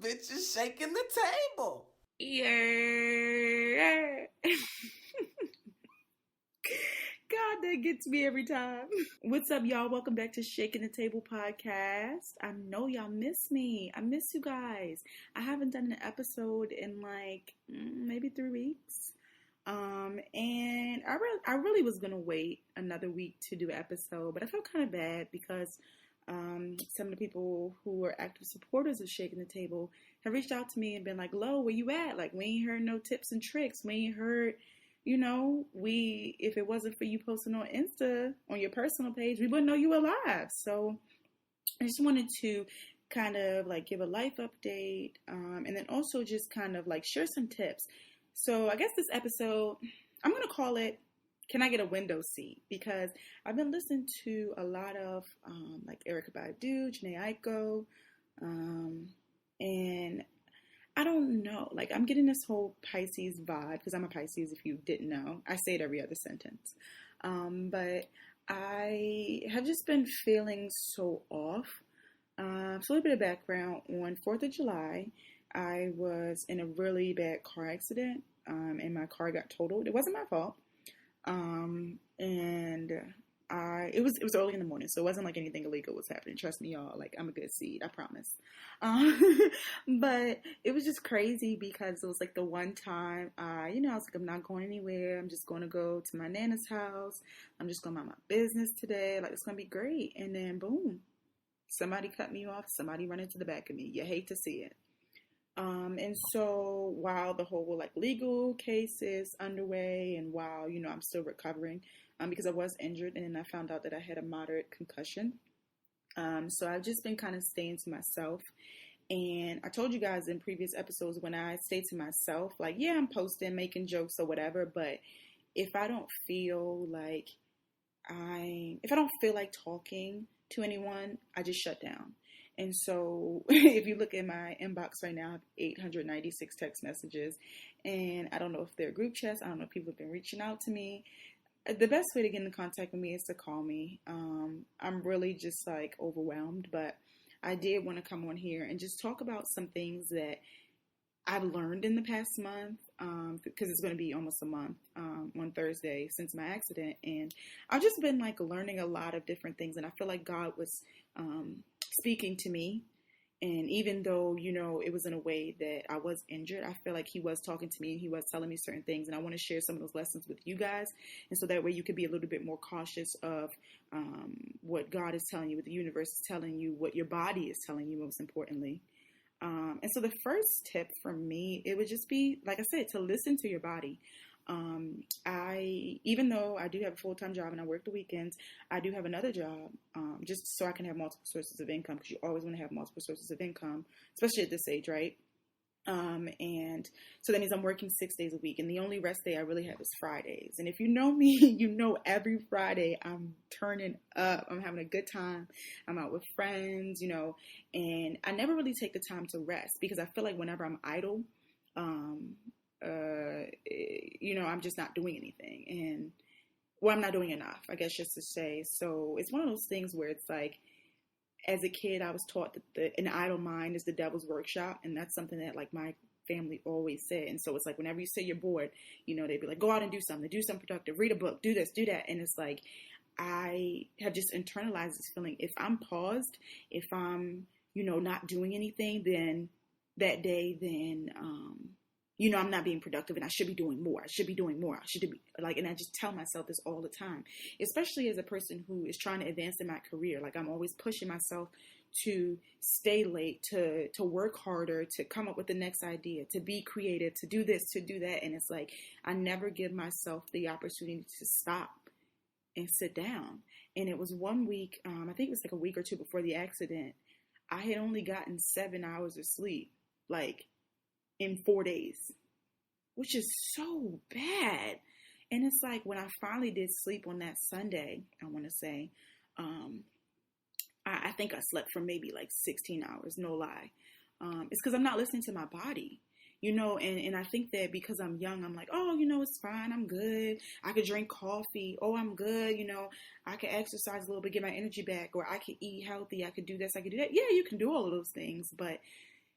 bitch is shaking the table. Yeah. God, that gets me every time. What's up, y'all? Welcome back to Shaking the Table podcast. I know y'all miss me. I miss you guys. I haven't done an episode in like maybe 3 weeks. And I really was gonna wait another week to do an episode, but I felt kind of bad because some of the people who were active supporters of Shaking the Table have reached out to me and been like, "Lo, where you at? Like, we ain't heard no tips and tricks. We ain't heard, if it wasn't for you posting on Insta on your personal page, we wouldn't know you were alive." So I just wanted to kind of like give a life update, and then also just kind of like share some tips. So I guess this episode, I'm gonna call it "Can I Get a Window Seat?" Because I've been listening to a lot of like Erykah Badu, Jhené Aiko, and I don't know. Like, I'm getting this whole Pisces vibe because I'm a Pisces. If you didn't know, I say it every other sentence. But I have just been feeling so off. So a little bit of background. On 4th of July, I was in a really bad car accident, and my car got totaled. It wasn't my fault. It was early in the morning, so it wasn't like anything illegal was happening. Trust me, y'all. Like, I'm a good seed, I promise. But it was just crazy because it was like the one time I was like, I'm not going anywhere. I'm just going to go to my nana's house. I'm just going to mind my business today. Like, it's going to be great. And then boom, somebody cut me off. Somebody run into the back of me. You hate to see it. And so while the whole like legal case is underway and while, I'm still recovering, because I was injured and I found out that I had a moderate concussion. So I've just been kind of staying to myself. And I told you guys in previous episodes, when I stay to myself, like, yeah, I'm posting, making jokes or whatever, but if I don't feel like talking to anyone, I just shut down. And so if you look at my inbox right now, I have 896 text messages, and I don't know if they're group chats. I don't know if people have been reaching out to me. The best way to get in contact with me is to call me. I'm really just like overwhelmed, but I did want to come on here and just talk about some things that I've learned in the past month, because it's going to be almost a month on Thursday since my accident. And I've just been like learning a lot of different things. And I feel like God was speaking to me. And even though, it was in a way that I was injured, I feel like he was talking to me and he was telling me certain things. And I want to share some of those lessons with you guys. And so that way you could be a little bit more cautious of what God is telling you, what the universe is telling you, what your body is telling you, most importantly. And so the first tip from me, it would just be, like I said, to listen to your body. Even though I do have a full-time job and I work the weekends, I do have another job, just so I can have multiple sources of income, because you always want to have multiple sources of income, especially at this age, right? And so that means I'm working 6 days a week, and the only rest day I really have is Fridays. And if you know me, every Friday I'm turning up. I'm having a good time. I'm out with friends, and I never really take the time to rest because I feel like whenever I'm idle, I'm just not doing anything, and I'm not doing enough, I guess, just to say. So it's one of those things where it's like, as a kid, I was taught that an idle mind is the devil's workshop, and that's something that like my family always said. And so it's like whenever you say you're bored, they'd be like, go out and do something productive, read a book, do this, do that. And it's like, I have just internalized this feeling. If I'm paused, if I'm, not doing anything, then that day, then, I'm not being productive and I should be doing more. I should be doing more. I should be like, and I just tell myself this all the time, especially as a person who is trying to advance in my career. Like, I'm always pushing myself to stay late, to work harder, to come up with the next idea, to be creative, to do this, to do that. And it's like, I never give myself the opportunity to stop and sit down. And it was 1 week, I think it was like a week or two before the accident, I had only gotten 7 hours of sleep, like, in 4 days, which is so bad. And it's like, when I finally did sleep on that Sunday, I want to say, I think I slept for maybe like 16 hours, no lie. It's because I'm not listening to my body, and I think that because I'm young, I'm like, oh, it's fine. I'm good. I could drink coffee. Oh, I'm good. I could exercise a little bit, get my energy back, or I could eat healthy. I could do this. I could do that. Yeah, you can do all of those things, but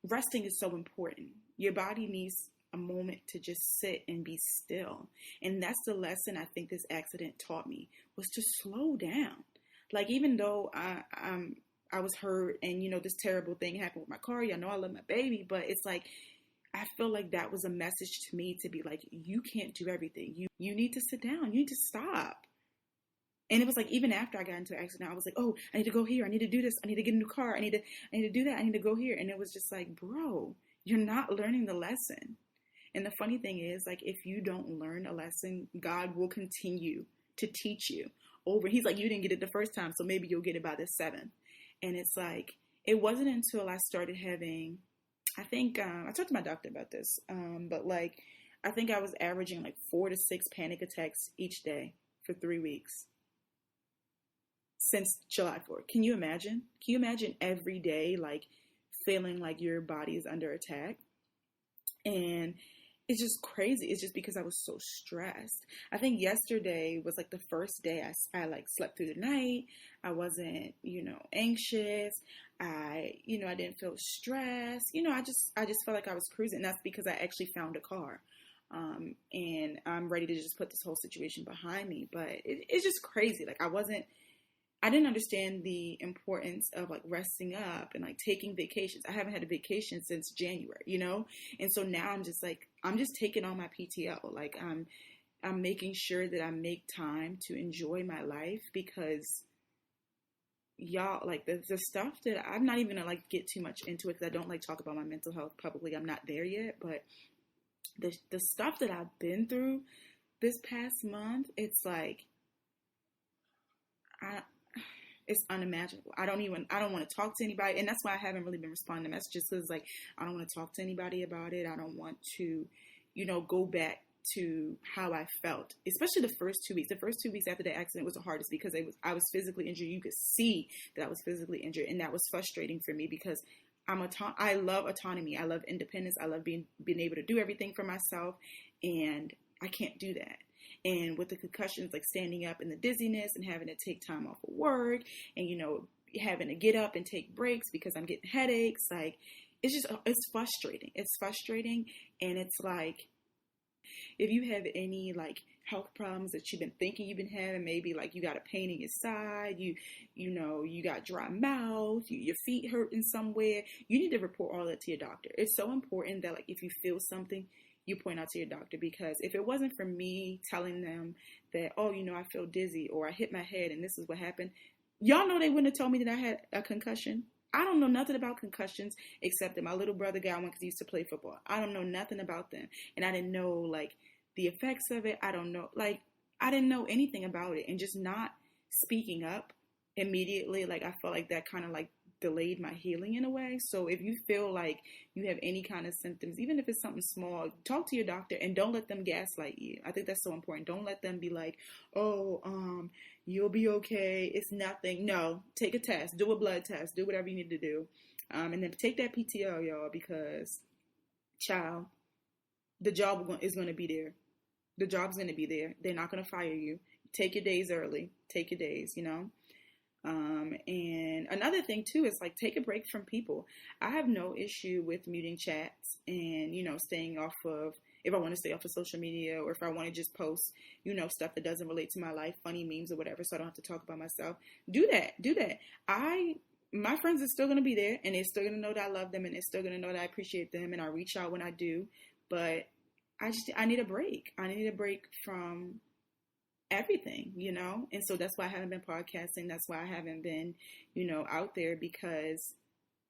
resting is so important. Your body needs a moment to just sit and be still. And that's the lesson I think this accident taught me, was to slow down. Like, even though I was hurt and, this terrible thing happened with my car, y'all know I love my baby, but it's like, I feel like that was a message to me to be like, you can't do everything. You need to sit down. You need to stop. And it was like, even after I got into an accident, I was like, oh, I need to go here. I need to do this. I need to get a new car. I need to do that. I need to go here. And it was just like, bro, you're not learning the lesson. And the funny thing is, like, if you don't learn a lesson, God will continue to teach you over. He's like, you didn't get it the first time, so maybe you'll get it by the seventh. And it's like, it wasn't until I started having, I think, I talked to my doctor about this, but like, I think I was averaging like 4 to 6 panic attacks each day for 3 weeks since July 4th. Can you imagine? Can you imagine every day, like, feeling like your body is under attack? And it's just crazy. It's just because I was so stressed. I think yesterday was like the first day I like slept through the night. I wasn't, anxious. I didn't feel stressed. I just felt like I was cruising. And that's because I actually found a car. And I'm ready to just put this whole situation behind me. But it's just crazy. Like, I didn't understand the importance of like resting up and like taking vacations. I haven't had a vacation since January, And so now I'm just taking on my PTO. Like, I'm making sure that I make time to enjoy my life, because y'all, like, the stuff that I'm not even gonna like get too much into it, because I don't like talk about my mental health publicly. I'm not there yet, but the stuff that I've been through this past month, it's like, it's unimaginable. I don't want to talk to anybody. And that's why I haven't really been responding to messages, because like, I don't want to talk to anybody about it. I don't want to, go back to how I felt, especially the first 2 weeks. The first 2 weeks after the accident was the hardest, because I was physically injured. You could see that I was physically injured. And that was frustrating for me, because I love autonomy. I love independence. I love being able to do everything for myself. And I can't do that. And with the concussions, like standing up and the dizziness and having to take time off of work and, having to get up and take breaks because I'm getting headaches, like, it's frustrating. It's frustrating. And it's like, if you have any like health problems that you've been thinking you've been having, maybe like you got a pain in your side, you got dry mouth, your feet hurting somewhere, you need to report all that to your doctor. It's so important that like, if you feel something, you point out to your doctor, because if it wasn't for me telling them that, oh, I feel dizzy or I hit my head and this is what happened, y'all know they wouldn't have told me that I had a concussion. I don't know nothing about concussions except that my little brother got one because he used to play football. I don't know nothing about them. And I didn't know like the effects of it. I don't know. Like, I didn't know anything about it. And just not speaking up immediately, like, I felt like that kind of like delayed my healing in a way. So if you feel like you have any kind of symptoms, even if it's something small, talk to your doctor and don't let them gaslight you. I think that's so important. Don't let them be like, oh, you'll be okay, it's nothing. No, take a test, do a blood test, do whatever you need to do. And then take that PTO, y'all, because child, the job is going to be there. The job's going to be there. They're not going to fire you. Take your days early. Take your days, And another thing too is like, take a break from people. I have no issue with muting chats and, staying off of, if I want to stay off of social media, or if I want to just post, stuff that doesn't relate to my life, funny memes or whatever, so I don't have to talk about myself. Do that. My friends are still going to be there, and they're still going to know that I love them, and they're still going to know that I appreciate them, and I reach out when I do. But I need a break. I need a break from everything, and so that's why I haven't been podcasting. That's why I haven't been, out there, because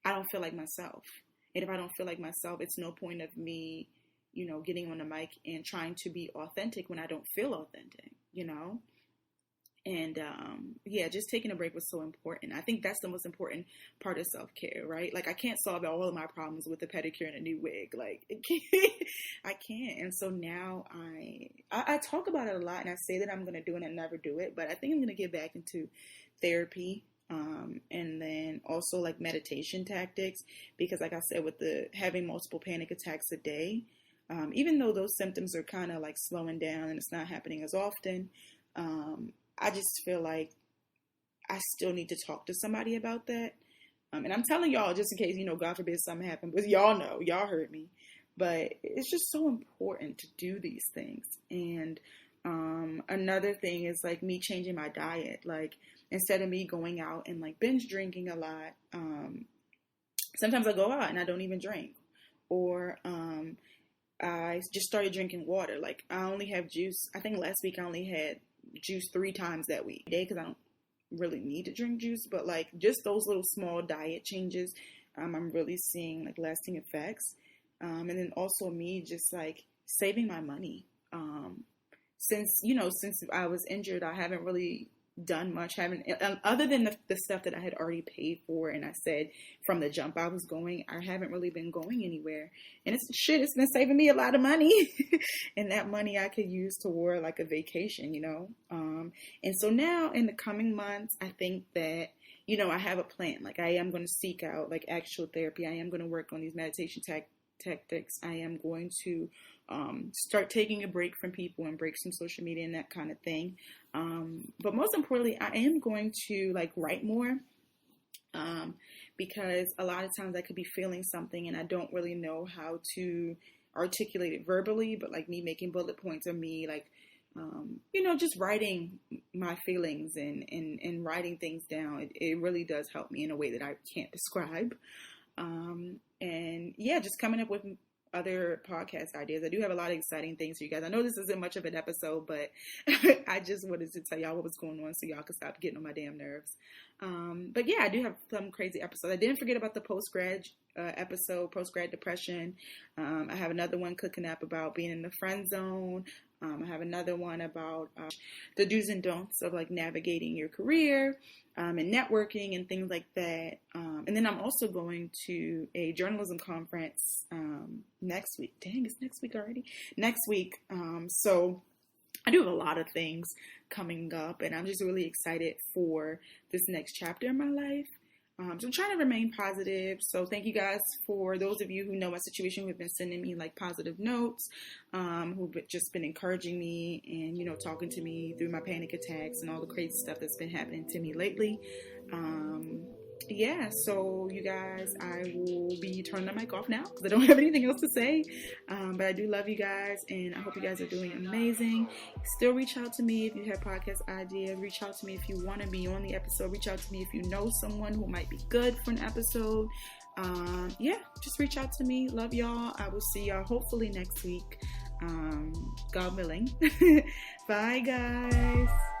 I don't feel like myself. And if I don't feel like myself, it's no point of me, getting on the mic and trying to be authentic when I don't feel authentic, And, just taking a break was so important. I think that's the most important part of self-care, right? Like, I can't solve all of my problems with a pedicure and a new wig. Like, I can't. And so now I talk about it a lot, and I say that I'm going to do it and never do it, but I think I'm going to get back into therapy. And then also like meditation tactics, because like I said, with having multiple panic attacks a day, even though those symptoms are kind of like slowing down and it's not happening as often, I just feel like I still need to talk to somebody about that. And I'm telling y'all, just in case, God forbid something happened, but y'all heard me. But it's just so important to do these things. And another thing is like me changing my diet. Like instead of me going out and like binge drinking a lot, sometimes I go out and I don't even drink. Or I just started drinking water. Like I only have juice. I think last week I only had juice 3 times that week, because I don't really need to drink juice. But like just those little small diet changes, I'm really seeing like lasting effects. And then also me just like saving my money. Since I was injured, I haven't really done much, other than the stuff that I had already paid for. And I said from the jump I was going, I haven't really been going anywhere. And it's been saving me a lot of money. And that money I could use toward like a vacation, and so now in the coming months, I think that, I have a plan. Like I am going to seek out like actual therapy. I am going to work on these meditation tactics. I am going to start taking a break from people and breaks from social media and that kind of thing. But most importantly, I am going to like write more, because a lot of times I could be feeling something and I don't really know how to articulate it verbally, but like me making bullet points, or me like, just writing my feelings and writing things down. It really does help me in a way that I can't describe. And yeah, just coming up with other podcast ideas. I do have a lot of exciting things for you guys. I know this isn't much of an episode, but I just wanted to tell y'all what was going on so y'all could stop getting on my damn nerves. But yeah, I do have some crazy episodes. I didn't forget about the post-grad episode, post-grad depression. I have another one cooking up about being in the friend zone. I have another one about the do's and don'ts of like navigating your career and networking and things like that. And then I'm also going to a journalism conference next week. Dang, it's next week already? Next week. So I do have a lot of things coming up, and I'm just really excited for this next chapter in my life. So I'm trying to remain positive. So thank you guys for those of you who know my situation, who have been sending me like positive notes, who've just been encouraging me and, talking to me through my panic attacks and all the crazy stuff that's been happening to me lately. Yeah, so you guys, I will be turning the mic off now because I don't have anything else to say. But I do love you guys, and I hope you guys are doing amazing. Still reach out to me if you have podcast ideas. Reach out to me if you want to be on the episode. Reach out to me if you know someone who might be good for an episode. Yeah, just reach out to me. Love y'all. I will see y'all hopefully next week. God willing. Bye, guys.